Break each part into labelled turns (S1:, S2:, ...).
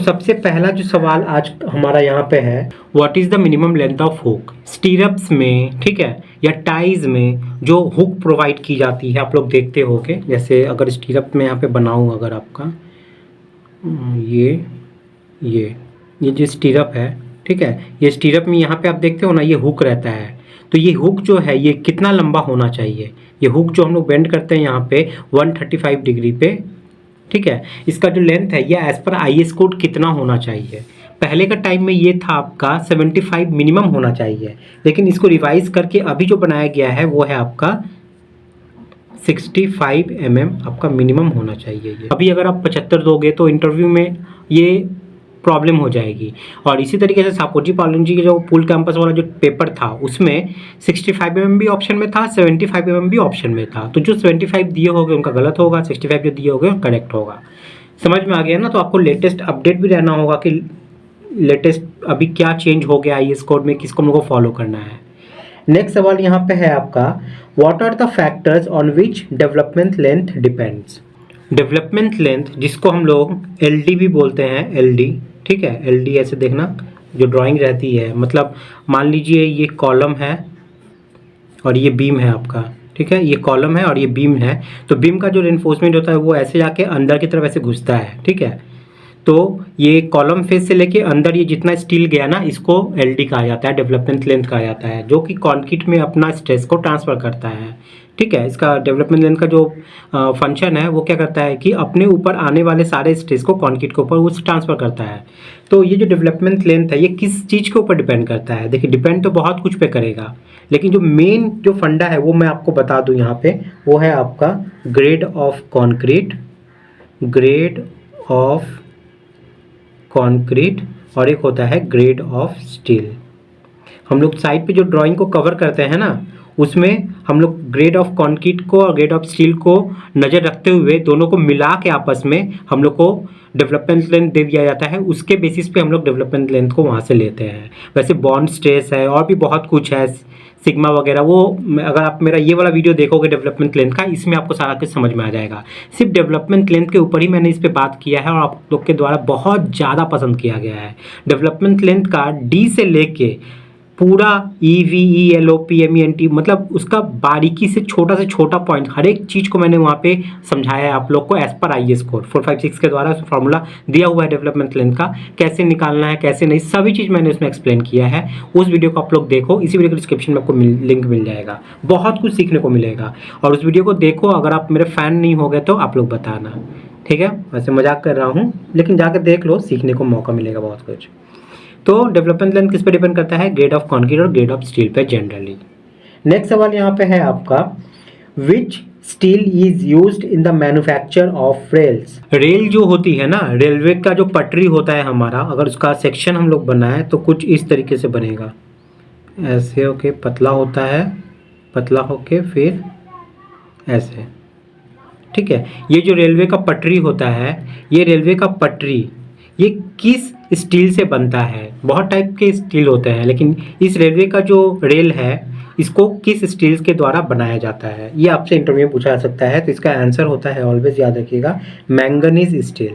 S1: सबसे पहला जो सवाल आज हमारा यहाँ पे है, what is the minimum length of hook. स्टीरअप्स में, ठीक है, या टाइज में जो हुक प्रोवाइड की जाती है, आप लोग देखते होगे। जैसे अगर स्टीरअप में यहाँ पे बनाऊँ अगर आपका ये ये जो स्टीरअप है, ठीक है, ये स्टीरअप में यहाँ पे आप देखते हो ना, ये हुक रहता है। तो ये हुक जो है ये कितना लंबा होना चाहिए। ये हुक जो हम लोग बेंड करते हैं यहाँ पे 135 डिग्री पे, ठीक है, इसका जो लेंथ है ये एज पर IS कोड कितना होना चाहिए। पहले का टाइम में ये था आपका 75 मिनिमम होना चाहिए, लेकिन इसको रिवाइज करके अभी जो बनाया गया है वो है आपका 65 mm आपका मिनिमम होना चाहिए। ये अभी अगर आप 75 दोगे तो इंटरव्यू में ये प्रॉब्लम हो जाएगी। और इसी तरीके से सापोजी पालोजी के जो पुल कैंपस वाला जो पेपर था उसमें 65 mm भी ऑप्शन में था, 75 mm भी ऑप्शन में था। तो जो 75 दिए होंगे उनका गलत होगा, 65 जो दिए होंगे करेक्ट होगा। समझ में आ गया ना। तो आपको लेटेस्ट अपडेट भी रहना होगा कि लेटेस्ट अभी क्या चेंज हो गया IS कोड में, किसको हम लोग को फॉलो करना है। नेक्स्ट सवाल यहाँ पे है आपका, what are the factors on which development length depends. Development length जिसको हम लोग LD भी बोलते हैं, LD, ठीक है, LD ऐसे देखना जो ड्राइंग रहती है, मतलब मान लीजिए ये कॉलम है और ये बीम है आपका, ठीक है, ये कॉलम है और ये बीम है। तो बीम का जो रेनफोर्समेंट होता है वो ऐसे जाके अंदर की तरफ ऐसे घुसता है, ठीक है। तो ये कॉलम फेस से लेके अंदर ये जितना स्टील गया ना, इसको LD कहा जाता है, डेवलपमेंट लेंथ कहा जाता है, जो कि कंक्रीट में अपना स्ट्रेस को ट्रांसफ़र करता है, ठीक है। इसका डेवलपमेंट लेंथ का जो फंक्शन है वो क्या करता है कि अपने ऊपर आने वाले सारे स्ट्रेस को कंक्रीट के ऊपर वो ट्रांसफ़र करता है। तो ये जो डेवलपमेंट लेंथ है ये किस चीज़ के ऊपर डिपेंड करता है। देखिए डिपेंड तो बहुत कुछ पे करेगा, लेकिन जो मेन जो फंडा है वो मैं आपको बता दूं यहाँ पे, वो है आपका grade of concrete, grade of concrete, और एक होता है ग्रेड ऑफ स्टील। हम लोग साइड पे जो ड्राइंग को कवर करते हैं ना, उसमें हम लोग ग्रेड ऑफ कॉन्क्रीट को और ग्रेड ऑफ स्टील को नज़र रखते हुए दोनों को मिला के आपस में हम लोग को डेवलपमेंट लेंथ दे दिया जाता है। उसके बेसिस पे हम लोग डेवलपमेंट लेंथ को वहाँ से लेते हैं। वैसे बॉन्ड स्ट्रेस है और भी बहुत कुछ है, सिग्मा वगैरह, वो अगर आप मेरा ये वाला वीडियो देखोगे डेवलपमेंट लेंथ का, इसमें आपको सारा कुछ समझ में आ जाएगा। सिर्फ डेवलपमेंट लेंथ के ऊपर ही मैंने इस पर बात किया है और आप लोग के द्वारा बहुत ज़्यादा पसंद किया गया है। डेवलपमेंट लेंथ का D से लेके पूरा EVE LOP MENT, मतलब उसका बारीकी से छोटा पॉइंट हर एक चीज़ को मैंने वहाँ पे समझाया है आप लोग को एज पर IS कोड 456 के द्वारा फार्मूला दिया हुआ है डेवलपमेंट लेंथ का, कैसे निकालना है कैसे नहीं, सभी चीज़ मैंने उसमें एक्सप्लेन किया है। उस वीडियो को आप लोग देखो, इसी वीडियो के डिस्क्रिप्शन में आपको लिंक मिल जाएगा, बहुत कुछ सीखने को मिलेगा। और उस वीडियो को देखो, अगर आप मेरे फ़ैन नहीं हो गए तो आप लोग बताना, ठीक है। वैसे मजाक कर रहा हूँ, लेकिन जाकर देख लो, सीखने को मौका मिलेगा बहुत कुछ। तो डेवलपमेंट लेंथ किस पे डिपेंड करता है, ग्रेड ऑफ कॉन्क्रीट और ग्रेड ऑफ स्टील पे जनरली। नेक्स्ट सवाल यहाँ पे है आपका, which steel is used in the manufacture of rails. Rail जो होती है ना, रेलवे का जो पटरी होता है हमारा, अगर उसका सेक्शन हम लोग बनाए तो कुछ इस तरीके से बनेगा, ऐसे होके पतला होता है, पतला होके फिर ऐसे, ठीक है। ये जो रेलवे का पटरी होता है, ये रेलवे का पटरी ये किस स्टील से बनता है। बहुत टाइप के स्टील होते हैं, लेकिन इस रेलवे का जो रेल है इसको किस स्टील के द्वारा बनाया जाता है, ये आपसे इंटरव्यू में पूछा जा सकता है। तो इसका आंसर होता है, ऑलवेज याद रखिएगा, मैंगनीज स्टील,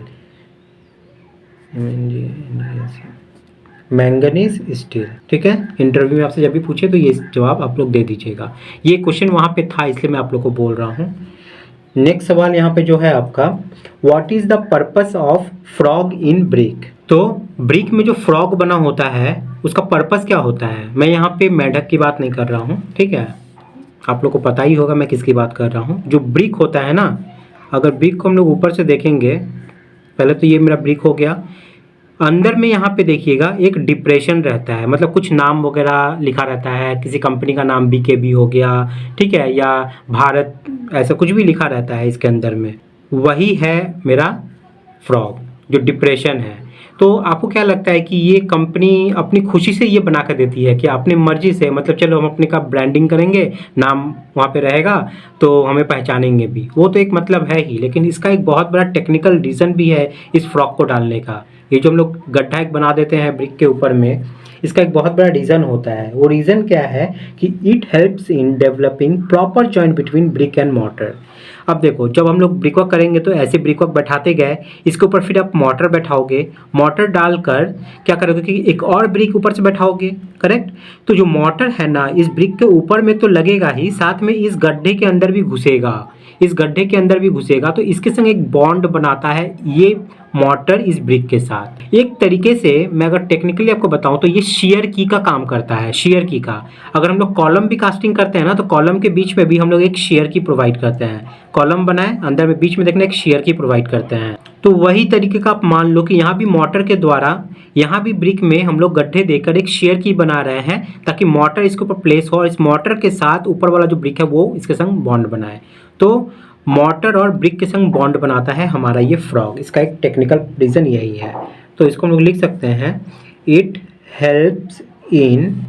S1: मैंगनीज स्टील, ठीक है। इंटरव्यू में आपसे जब भी पूछे तो ये जवाब आप लोग दे दीजिएगा। ये क्वेश्चन वहाँ पे था इसलिए मैं आप लोग को बोल रहा हूँ। नेक्स्ट सवाल यहाँ पे जो है आपका, what is the purpose of frog in brick. तो ब्रिक में जो फ्रॉग बना होता है उसका पर्पस क्या होता है। मैं यहाँ पे मेढक की बात नहीं कर रहा हूँ, ठीक है, आप लोग को पता ही होगा मैं किसकी बात कर रहा हूँ। जो ब्रिक होता है ना, अगर ब्रिक को हम लोग ऊपर से देखेंगे, पहले तो ये मेरा ब्रिक हो गया, अंदर में यहाँ पे देखिएगा एक डिप्रेशन रहता है, मतलब कुछ नाम वगैरह लिखा रहता है, किसी कंपनी का नाम BKB हो गया, ठीक है, या भारत, ऐसा कुछ भी लिखा रहता है इसके अंदर में, वही है मेरा फ्रॉग जो डिप्रेशन है। तो आपको क्या लगता है कि ये कंपनी अपनी खुशी से ये बना कर देती है कि अपनी मर्जी से, मतलब चलो हम अपने का ब्रांडिंग करेंगे, नाम वहाँ पे रहेगा तो हमें पहचानेंगे भी, वो तो एक मतलब है ही, लेकिन इसका एक बहुत बड़ा टेक्निकल रीज़न भी है इस फ्रॉग को डालने का। ये जो हम लोग गड्ढा एक बना देते हैं ब्रिक के ऊपर में, इसका एक बहुत बड़ा रीज़न होता है। वो रीज़न क्या है कि it helps in developing proper joint between brick and mortar. अब देखो, जब हम लोग ब्रिक वर्क करेंगे तो ऐसे ब्रिक वर्क बैठाते गए, इसके ऊपर फिर आप मोटर बैठाओगे, मोटर डालकर क्या करोगे कि एक और ब्रिक ऊपर से बैठाओगे, करेक्ट। तो जो मोटर है ना, इस ब्रिक के ऊपर में तो लगेगा ही, साथ में इस गड्ढे के अंदर भी घुसेगा, इस गड्ढे के अंदर भी घुसेगा, तो इसके संग एक बॉन्ड बनाता है ये मोटर इस ब्रिक के साथ। एक तरीके से मैं अगर टेक्निकली आपको बताऊं तो ये शियर की का काम करता है, शियर की का। अगर हम लोग कॉलम भी कास्टिंग करते हैं ना, तो कॉलम के बीच में भी हम लोग एक शियर की प्रोवाइड करते हैं। कॉलम बनाए, अंदर में बीच में देखना एक शियर की प्रोवाइड करते हैं। तो वही तरीके का आप मान लो कि यहाँ भी मोटर के द्वारा, यहाँ भी ब्रिक में हम लोग गड्ढे देकर एक शियर की बना रहे हैं, ताकि मोटर इसके ऊपर प्लेस हो और इस मोटर के साथ ऊपर वाला जो ब्रिक है वो इसके संग बॉन्ड बनाए। तो मोटर और ब्रिक के संग बॉन्ड बनाता है हमारा ये फ्रॉग। इसका एक टेक्निकल रीज़न यही है। तो इसको हम लोग लिख सकते हैं, it helps in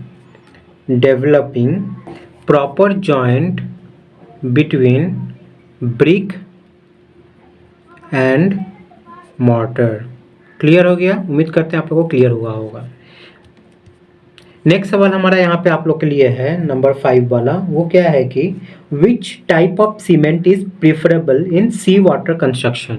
S1: developing proper joint between brick and motor. Clear हो गया? उम्मीद करते हैं आप लोगों को क्लियर हुआ होगा। नेक्स्ट सवाल हमारा यहाँ पे आप लोग के लिए है नंबर 5 वाला। वो क्या है कि which type of cement is preferable in sea water construction.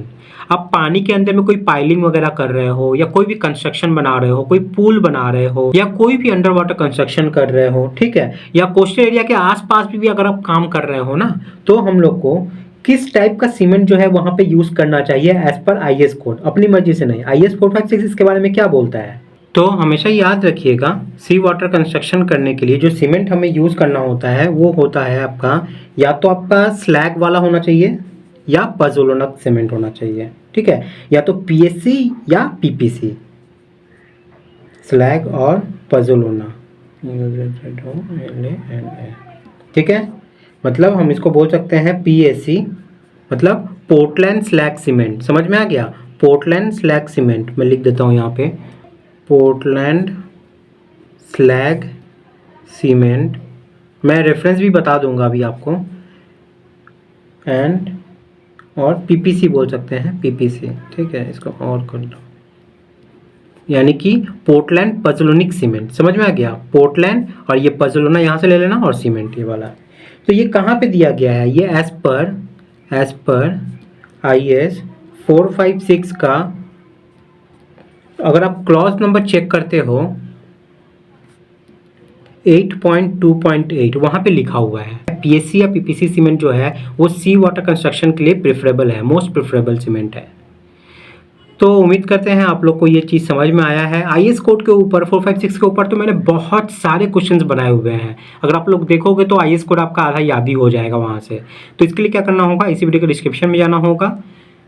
S1: आप पानी के अंदर में कोई पाइलिंग वगैरह कर रहे हो, या कोई भी कंस्ट्रक्शन बना रहे हो, कोई पुल बना रहे हो, या कोई भी अंडर वाटर कंस्ट्रक्शन कर रहे हो, ठीक है, या कोस्टल एरिया के आसपास भी अगर आप काम कर रहे हो ना, तो हम लोग को किस टाइप का सीमेंट जो है वहां पे यूज करना चाहिए एज पर आईएस कोड, अपनी मर्जी से नहीं। आईएस 456 इसके बारे में क्या बोलता है? तो हमेशा याद रखिएगा, सी वाटर कंस्ट्रक्शन करने के लिए जो सीमेंट हमें यूज़ करना होता है वो होता है आपका, या तो आपका स्लैग वाला होना चाहिए या पजोलोना सीमेंट होना चाहिए, ठीक है, या तो पीएससी या पीपीसी, स्लैग और पजोलोना, ठीक है। मतलब हम इसको बोल सकते हैं पीएससी, मतलब पोर्टलैंड स्लैग सीमेंट। समझ में आ गया? पोर्टलैंड स्लैग सीमेंट मैं लिख देता हूँ यहाँ पे, पोर्टलैंड स्लैग सीमेंट। मैं रेफरेंस भी बता दूंगा अभी आपको। एंड और पीपीसी बोल सकते हैं, पीपीसी, ठीक है, इसको और कर दो, यानी कि पोर्टलैंड पजलोनिक सीमेंट। समझ में आ गया? पोर्टलैंड और ये पजलोना यहाँ से ले लेना, और सीमेंट ये वाला। तो ये कहाँ पे दिया गया है? ये एज पर IS 456 का अगर आप क्लॉज नंबर चेक करते हो 8.2.8 वहाँ पे लिखा हुआ है पीएससी या पीपीसी सीमेंट जो है वो सी वाटर कंस्ट्रक्शन के लिए प्रेफरेबल है, मोस्ट प्रेफरेबल सीमेंट है। तो उम्मीद करते हैं आप लोग को ये चीज़ समझ में आया है। आईएस कोड के ऊपर 456 के ऊपर तो मैंने बहुत सारे क्वेश्चंस बनाए हुए हैं, अगर आप लोग देखोगे तो आईएस कोड आपका आधा याद ही हो जाएगा वहाँ से। तो इसके लिए क्या करना होगा, इसी वीडियो के डिस्क्रिप्शन में जाना होगा,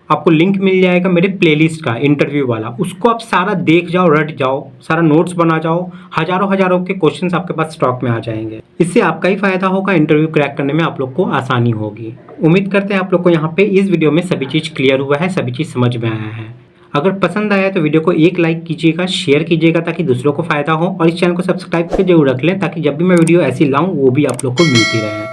S1: आपको लिंक मिल जाएगा मेरे प्लेलिस्ट का, इंटरव्यू वाला, उसको आप सारा देख जाओ, रट जाओ, सारा नोट्स बना जाओ, हजारों के क्वेश्चंस आपके पास स्टॉक में आ जाएंगे। इससे आपका ही फायदा होगा, इंटरव्यू क्रैक करने में आप लोग को आसानी होगी। उम्मीद करते हैं आप लोग को यहाँ पे इस वीडियो में सभी चीज़ क्लियर हुआ है, सभी चीज़ समझ में आया है। अगर पसंद आया तो वीडियो को एक लाइक कीजिएगा, शेयर कीजिएगा ताकि दूसरों को फायदा हो, और इस चैनल को सब्सक्राइब करके जरूर रख लें ताकि जब भी मैं वीडियो ऐसी लाऊं वो भी आप लोग को मिलती रहे।